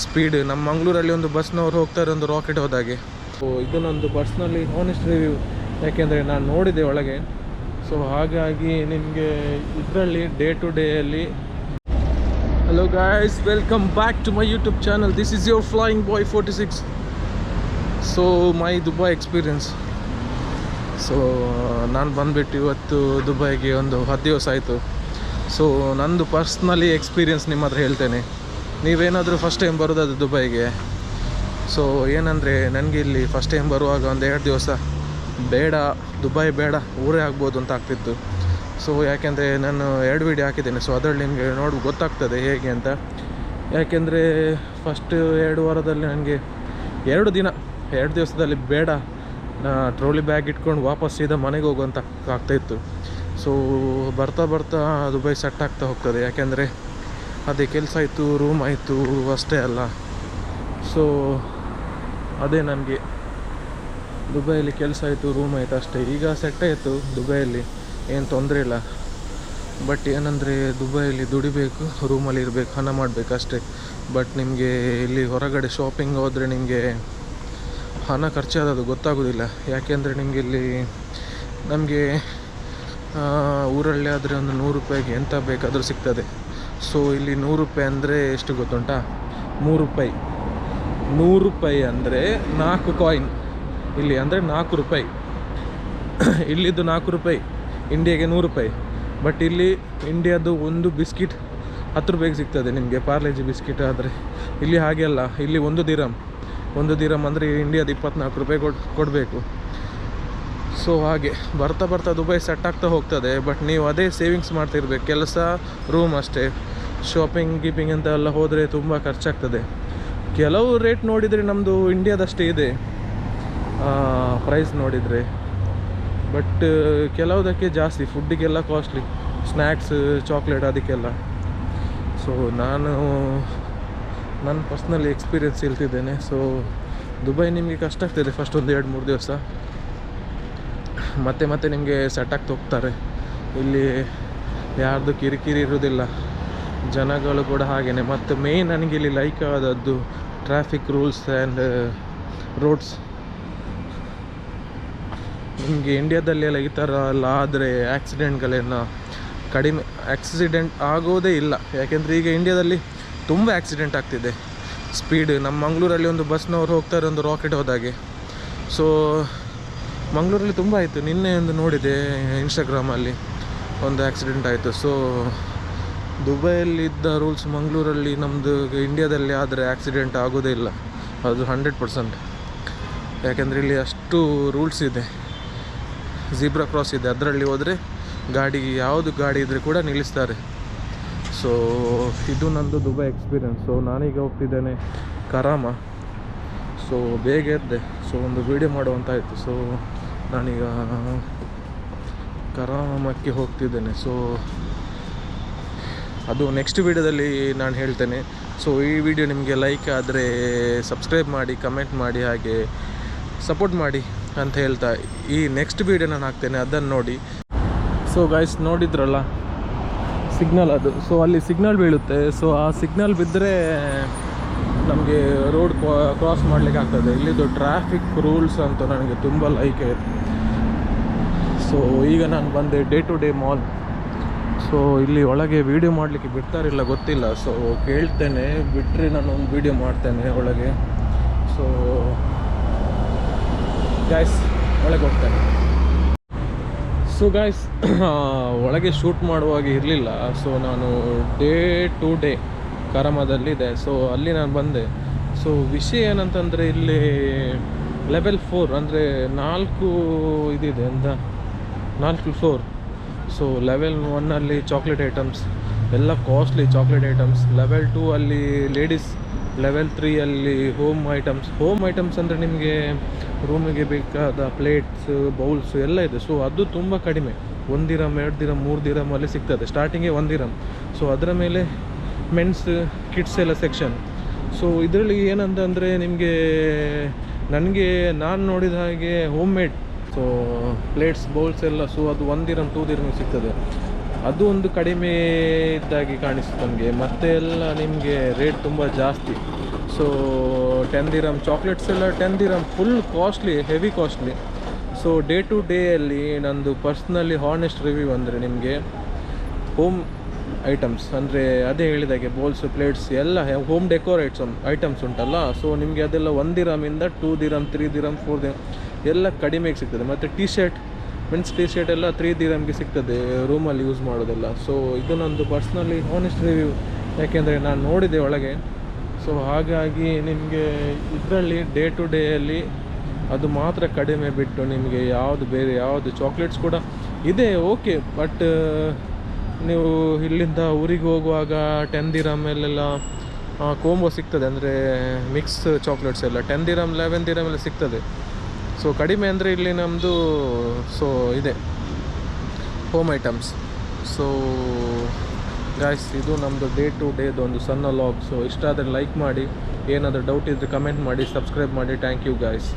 Speed. ನಮ್ಮ ಮಂಗಳೂರಲ್ಲಿ ಒಂದು ಬಸ್ನವ್ರು ಹೋಗ್ತಾರೆ ಒಂದು ರಾಕೆಟ್ ಹೋದಾಗೆ. ಸೊ ಇದನ್ನೊಂದು ಪರ್ಸ್ನಲಿ ಹಾನೆಸ್ಟ್ ರಿವ್ಯೂ, ಯಾಕೆಂದರೆ ನಾನು ನೋಡಿದೆ ಒಳಗೆ. ಸೊ ಹಾಗಾಗಿ ನಿಮಗೆ ಇದರಲ್ಲಿ ಡೇ ಟು ಡೇಯಲ್ಲಿ. Hello guys, welcome back to my YouTube channel. This is your flying boy 46. So my Dubai experience. So ನಾನು ಬಂದುಬಿಟ್ಟು ಇವತ್ತು ದುಬೈಗೆ ಒಂದು 10 ದಿವಸ ಆಯಿತು. ಸೊ ನಂದು ಪರ್ಸ್ನಲಿ ಎಕ್ಸ್ಪೀರಿಯನ್ಸ್ ನಿಮ್ಮ ಹತ್ರ ಹೇಳ್ತೇನೆ. ನೀವೇನಾದರೂ ಫಸ್ಟ್ ಟೈಮ್ ಬರೋದಾದ್ರೆ ದುಬೈಗೆ, ಸೊ ಏನಂದರೆ ನನಗೆ ಇಲ್ಲಿ ಫಸ್ಟ್ ಟೈಮ್ ಬರುವಾಗ ಒಂದು 2 ದಿವಸ ಬೇಡ, ದುಬೈ ಬೇಡ, ಊರೇ ಆಗ್ಬೋದು ಅಂತ ಆಗ್ತಿತ್ತು. ಸೊ ಯಾಕೆಂದರೆ ನಾನು 2 ವೀಡಿಯೋ ಹಾಕಿದ್ದೇನೆ. ಸೊ ಅದರಲ್ಲಿ ನಿಮಗೆ ಗೊತ್ತಾಗ್ತದೆ ಹೇಗೆ ಅಂತ. ಯಾಕೆಂದರೆ ಫಸ್ಟ್ 2 ವಾರದಲ್ಲಿ ನನಗೆ 2 ದಿವಸದಲ್ಲಿ ಬೇಡ, ಟ್ರೋಲಿ ಬ್ಯಾಗ್ ಇಟ್ಕೊಂಡು ವಾಪಸ್ ಸೀದಾ ಮನೆಗೆ ಹೋಗುವಂತ ಆಗ್ತಾಯಿತ್ತು. ಸೊ ಬರ್ತಾ ಬರ್ತಾ ದುಬೈ ಸೆಟ್ ಆಗ್ತಾ ಹೋಗ್ತದೆ. ಯಾಕೆಂದರೆ ಅದೇ ಕೆಲಸ ಆಯಿತು, ರೂಮ್ ಆಯಿತು ಅಷ್ಟೇ ಅಲ್ಲ. ಸೊ ಅದೇ ನನಗೆ ದುಬೈಯಲ್ಲಿ ಕೆಲಸ ಆಯಿತು, ರೂಮ್ ಆಯಿತು ಅಷ್ಟೇ. ಈಗ ಸೆಟ್ ಆಯಿತು ದುಬೈಯಲ್ಲಿ, ಏನು ತೊಂದರೆ ಇಲ್ಲ. ಬಟ್ ಏನಂದರೆ ದುಬೈಯಲ್ಲಿ ದುಡಿಬೇಕು, ರೂಮಲ್ಲಿ ಇರಬೇಕು, ಹಣ ಮಾಡಬೇಕು ಅಷ್ಟೇ. ಬಟ್ ನಿಮಗೆ ಇಲ್ಲಿ ಹೊರಗಡೆ ಶಾಪಿಂಗ್ ಹೋದರೆ ನಿಮಗೆ ಹಣ ಖರ್ಚಾದದು ಗೊತ್ತಾಗೋದಿಲ್ಲ. ಯಾಕೆಂದರೆ ನಿಮಗೆ ಇಲ್ಲಿ ನಮಗೆ ಊರಲ್ಲಿ ಆದರೆ ಒಂದು 100 ರೂಪಾಯಿಗೆ ಎಂತ ಬೇಕಾದರೂ ಸಿಗ್ತದೆ. ಸೊ ಇಲ್ಲಿ 100 ರೂಪಾಯಿ ಅಂದರೆ ಎಷ್ಟು ಗೊತ್ತುಂಟಾ? 3 ರೂಪಾಯಿ. 100 ರೂಪಾಯಿ ಅಂದರೆ 4 ಕಾಯಿನ್ ಇಲ್ಲಿ, ಅಂದರೆ 4 ರೂಪಾಯಿ. ಇಲ್ಲಿದ್ದು 4 ರೂಪಾಯಿ, ಇಂಡಿಯಾಗೆ 100 ರೂಪಾಯಿ. ಬಟ್ ಇಲ್ಲಿ ಇಂಡಿಯಾದು ಒಂದು ಬಿಸ್ಕಿಟ್ 10 ರೂಪಾಯಿಗೆ ಸಿಗ್ತದೆ ನಿಮಗೆ, ಪಾರ್ಲೇಜಿ ಬಿಸ್ಕಿಟ್. ಆದರೆ ಇಲ್ಲಿ ಹಾಗೆ ಅಲ್ಲ. ಇಲ್ಲಿ ಒಂದು ದಿರಮ್ ಅಂದರೆ ಇಂಡಿಯಾದ 24 ರೂಪಾಯಿ ಕೊಡಬೇಕು. ಸೊ ಹಾಗೆ ಬರ್ತಾ ಬರ್ತಾ ದುಬೈ ಸೆಟ್ ಆಗ್ತಾ ಹೋಗ್ತದೆ. ಬಟ್ ನೀವು ಅದೇ ಸೇವಿಂಗ್ಸ್ ಮಾಡ್ತಿರ್ಬೇಕು. ಕೆಲಸ, ರೂಮ್ ಅಷ್ಟೇ. ಶಾಪಿಂಗ್ ಅಂತ ಎಲ್ಲ ಹೋದರೆ ತುಂಬ ಖರ್ಚಾಗ್ತದೆ. ಕೆಲವು ರೇಟ್ ನೋಡಿದರೆ ನಮ್ಮದು ಇಂಡಿಯಾದಷ್ಟೇ ಇದೆ ಪ್ರೈಸ್ ನೋಡಿದರೆ. ಬಟ್ ಕೆಲವುದಕ್ಕೆ ಜಾಸ್ತಿ, ಫುಡ್ಡಿಗೆಲ್ಲ ಕಾಸ್ಟ್ಲಿ, ಸ್ನ್ಯಾಕ್ಸ್, ಚಾಕ್ಲೇಟ್ ಅದಕ್ಕೆಲ್ಲ. ಸೊ ನನ್ನ ಪರ್ಸ್ನಲಿ ಎಕ್ಸ್ಪೀರಿಯೆನ್ಸ್ ಹೇಳ್ತಿದ್ದೇನೆ. ಸೊ ದುಬೈ ನಿಮಗೆ ಕಷ್ಟ ಆಗ್ತದೆ ಫಸ್ಟ್ ಒಂದು 2-3 ದಿವಸ. ಮತ್ತೆ ನಿಮಗೆ ಸೆಟ್ ಆಗ್ತಾ ಹೋಗ್ತಾರೆ. ಇಲ್ಲಿ ಯಾರ್ದು ಕಿರಿಕಿರಿ ಇರೋದಿಲ್ಲ, ಜನಗಳು ಕೂಡ ಹಾಗೇನೆ. ಮತ್ತು ಮೇಯ್ನ್ ನನಗೆ ಇಲ್ಲಿ ಲೈಕ್ ಆದದ್ದು ಟ್ರಾಫಿಕ್ ರೂಲ್ಸ್ ಆ್ಯಂಡ್ ರೋಡ್ಸ್. ನಿಮಗೆ ಇಂಡಿಯಾದಲ್ಲಿ ಎಲ್ಲ ಈ ಥರ ಎಲ್ಲ ಆದರೆ ಆಕ್ಸಿಡೆಂಟ್ಗಳೇನು ಕಡಿಮೆ, ಆಕ್ಸಿಡೆಂಟ್ ಆಗೋದೇ ಇಲ್ಲ. ಯಾಕೆಂದರೆ ಈಗ ಇಂಡಿಯಾದಲ್ಲಿ ತುಂಬ ಆಕ್ಸಿಡೆಂಟ್ ಆಗ್ತಿದೆ. ಸ್ಪೀಡ್. ನಮ್ಮ ಮಂಗಳೂರಲ್ಲಿ ಒಂದು ಬಸ್ನವ್ರು ಹೋಗ್ತಾರೆ ಒಂದು ರಾಕೆಟ್ ಹೋದಾಗೆ. ಸೊ ಮಂಗಳೂರಲ್ಲಿ ತುಂಬ ಆಯಿತು. ನಿನ್ನೆ ಒಂದು ನೋಡಿದೆ ಇನ್ಸ್ಟಾಗ್ರಾಮಲ್ಲಿ ಒಂದು ಆಕ್ಸಿಡೆಂಟ್ ಆಯಿತು. ಸೊ ದುಬೈಯಲ್ಲಿದ್ದ ರೂಲ್ಸ್ ಮಂಗಳೂರಲ್ಲಿ ನಮ್ಮದು ಇಂಡಿಯಾದಲ್ಲಿ ಆದರೆ ಆಕ್ಸಿಡೆಂಟ್ ಆಗೋದೇ ಇಲ್ಲ, ಅದು 100%. ಯಾಕೆಂದರೆ ಇಲ್ಲಿ ಅಷ್ಟು ರೂಲ್ಸ್ ಇದೆ. ಝೀಬ್ರಾ ಕ್ರಾಸ್ ಇದೆ, ಅದರಲ್ಲಿ ಹೋದರೆ ಯಾವುದು ಗಾಡಿ ಇದ್ದರೆ ಕೂಡ ನಿಲ್ಲಿಸ್ತಾರೆ. ಸೊ ಇದು ನಂದು ದುಬೈ ಎಕ್ಸ್ಪೀರಿಯನ್ಸ್. ಸೊ ನಾನೀಗ ಹೋಗ್ತಿದ್ದೇನೆ ಕರಾಮ. ಸೊ ಬೇಗ ಎದ್ದೆ, ಸೊ ಒಂದು ವೀಡಿಯೋ ಮಾಡುವಂತಾಯಿತು. ಸೊ ನಾನೀಗ ಕರಾಮಕ್ಕೆ ಹೋಗ್ತಿದ್ದೇನೆ. ಸೊ ಅದು ನೆಕ್ಸ್ಟ್ ವೀಡಿಯೋದಲ್ಲಿ ನಾನು ಹೇಳ್ತೇನೆ. ಸೊ ಈ ವಿಡಿಯೋ ನಿಮಗೆ ಲೈಕ್ ಆದರೆ ಸಬ್ಸ್ಕ್ರೈಬ್ ಮಾಡಿ, ಕಮೆಂಟ್ ಮಾಡಿ, ಹಾಗೆ ಸಪೋರ್ಟ್ ಮಾಡಿ ಅಂತ ಹೇಳ್ತಾ ಈ ನೆಕ್ಸ್ಟ್ ವೀಡಿಯೋ ನಾನು ಹಾಕ್ತೇನೆ, ಅದನ್ನು ನೋಡಿ. ಸೊ ಗೈಸ್, ನೋಡಿದ್ರಲ್ಲ ಸಿಗ್ನಲ್ ಅದು. ಸೊ ಅಲ್ಲಿ ಸಿಗ್ನಲ್ ಬೀಳುತ್ತೆ. ಸೊ ಆ ಸಿಗ್ನಲ್ ಬಿದ್ದರೆ ನಮಗೆ ರೋಡ್ ಕ್ರಾಸ್ ಮಾಡಲಿಕ್ಕೆ ಆಗ್ತದೆ. ಇಲ್ಲಿದ್ದು ಟ್ರಾಫಿಕ್ ರೂಲ್ಸ್ ಅಂತ ನನಗೆ ತುಂಬ ಲೈಕ್ ಆಯಿತು. ಸೊ ಈಗ ನಾನು ಬಂದೆ day to day mall. So ಇಲ್ಲಿ ಒಳಗೆ ವೀಡಿಯೋ ಮಾಡಲಿಕ್ಕೆ ಬಿಡ್ತಾರಿಲ್ಲ ಗೊತ್ತಿಲ್ಲ. ಸೊ ಕೇಳ್ತೇನೆ, ಬಿಟ್ಟರೆ ನಾನು ಒಂದು ವೀಡಿಯೋ ಮಾಡ್ತೇನೆ ಒಳಗೆ. ಸೊ ಗಾಯ್ಸ್, ಒಳಗೆ ಹೋಗ್ತೇನೆ. ಸೊ ಗಾಯ್ಸ್, ಒಳಗೆ ಶೂಟ್ ಮಾಡುವಾಗ ಇರಲಿಲ್ಲ. ಸೊ ನಾನು ಡೇ ಟು ಡೇ ಕರಾಮದಲ್ಲಿದೆ. ಸೊ ಅಲ್ಲಿ ನಾನು ಬಂದೆ. ಸೊ ವಿಷಯ ಏನಂತಂದರೆ ಇಲ್ಲಿ ಲೆವೆಲ್ 4 ಅಂದರೆ 4 ಇದಿದೆ ಅಂತ, 4 ಫ್ಲೋರ್. ಸೊ ಲೆವೆಲ್ 1ಅಲ್ಲಿ ಚಾಕ್ಲೇಟ್ ಐಟಮ್ಸ್ ಎಲ್ಲ ಕಾಸ್ಟ್ಲಿ ಚಾಕ್ಲೇಟ್ ಐಟಮ್ಸ್. ಲೆವೆಲ್ 2 ಅಲ್ಲಿ ಲೇಡೀಸ್, ಲೆವೆಲ್ 3ಅಲ್ಲಿ ಹೋಮ್ ಐಟಮ್ಸ್ ಅಂದರೆ ನಿಮಗೆ ರೂಮಿಗೆ ಬೇಕಾದ ಪ್ಲೇಟ್ಸ್, ಬೌಲ್ಸ್ ಎಲ್ಲ ಇದೆ. ಸೊ ಅದು ತುಂಬ ಕಡಿಮೆ, 1 ದಿರಮ್, 2 ದಿರಮ್, 3 ದಿರಮಲ್ಲಿ ಸಿಗ್ತದೆ. ಸ್ಟಾರ್ಟಿಂಗೇ 1 ದಿರಮ್. ಸೊ ಅದರ ಮೇಲೆ ಮೆನ್ಸ್, ಕಿಡ್ಸ್ ಎಲ್ಲ ಸೆಕ್ಷನ್. ಸೊ ಇದರಲ್ಲಿ ಏನಂತಂದರೆ ನಿಮಗೆ, ನಾನು ನೋಡಿದ ಹಾಗೆ home made so plates, bowls ಎಲ್ಲ. ಸೊ ಅದು 1 ದಿರಮ್, 2 ದಿರಮ್ ಸಿಗ್ತದೆ. ಅದು ಒಂದು ಕಡಿಮೆ ಇದ್ದಾಗಿ ಕಾಣಿಸ್ತು ನನಗೆ. ಮತ್ತೆ ಎಲ್ಲ ನಿಮಗೆ ರೇಟ್ ತುಂಬ ಜಾಸ್ತಿ. ಸೊ 10 ದಿರಮ್ ಚಾಕ್ಲೇಟ್ಸ್ ಎಲ್ಲ 10 dirham, full costly, heavy costly. So day to ಡೇಯಲ್ಲಿ ನಂದು ಪರ್ಸ್ನಲಿ ಹಾನೆಸ್ಟ್ ರಿವ್ಯೂ ಅಂದರೆ ನಿಮಗೆ ಹೋಮ್ ಐಟಮ್ಸ್ ಅಂದರೆ ಅದೇ ಹೇಳಿದಾಗೆ ಬೌಲ್ಸ್, ಪ್ಲೇಟ್ಸ್ ಎಲ್ಲ ಹೋಮ್ ಡೆಕೋರ್ ಐಟಮ್ಸ್ ಉಂಟಲ್ಲ, ಸೊ ನಿಮಗೆ ಅದೆಲ್ಲ 1 ದಿರಮಿಂದ 2 ದಿರಮ್, 3 ದಿರಮ್, 4 ದಿರಮ್ ಎಲ್ಲ ಕಡಿಮೆಗೆ ಸಿಗ್ತದೆ. ಮತ್ತು T shirt, men's T shirt ಎಲ್ಲ 3 ದಿರಮ್ಗೆ ಸಿಗ್ತದೆ ರೂಮಲ್ಲಿ ಯೂಸ್ ಮಾಡೋದೆಲ್ಲ. ಸೊ ಇದು ನಂದು ಪರ್ಸ್ನಲಿ ಹಾನೆಸ್ಟ್ ರಿವ್ಯೂ, ಯಾಕೆಂದರೆ ನಾನು ನೋಡಿದೆ ಒಳಗೆ. ಸೊ ಹಾಗಾಗಿ ನಿಮಗೆ ಇದರಲ್ಲಿ ಡೇ ಟು ಡೇಯಲ್ಲಿ ಅದು ಮಾತ್ರ ಕಡಿಮೆ ಬಿಟ್ಟು ನಿಮಗೆ ಯಾವುದು ಬೇರೆ ಯಾವುದು ಚಾಕ್ಲೇಟ್ಸ್ ಕೂಡ ಇದೆ ಓಕೆ, ಬಟ್ ನೀವು ಇಲ್ಲಿಂದ ಊರಿಗೆ ಹೋಗುವಾಗ 10 ದಿರಮಲ್ಲೆಲ್ಲ ಕೋಂಬೋ ಸಿಗ್ತದೆ, ಅಂದರೆ ಮಿಕ್ಸ್ ಚಾಕ್ಲೇಟ್ಸ್ ಎಲ್ಲ 10 ದಿರಮ್ 11 ದಿರಮ್ ಎಲ್ಲ ಸಿಗ್ತದೆ. ಸೊ ಕಡಿಮೆ ಅಂದರೆ ಇಲ್ಲಿ ನಮ್ಮದು ಸೊ ಇದೆ ಹೋಮ್ ಐಟಮ್ಸ್. ಸೊ ಗಾಯ್ಸ್, ಇದು ನಮ್ಮದು ಡೇ ಟು ಡೇದು ಒಂದು ಸಣ್ಣ ಲಾಗ್. ಸೊ ಇಷ್ಟ ಆದರೆ ಲೈಕ್ ಮಾಡಿ, ಏನಾದರೂ ಡೌಟ್ ಇದ್ದರೆ ಕಮೆಂಟ್ ಮಾಡಿ, ಸಬ್ಸ್ಕ್ರೈಬ್ ಮಾಡಿ. Thank you guys.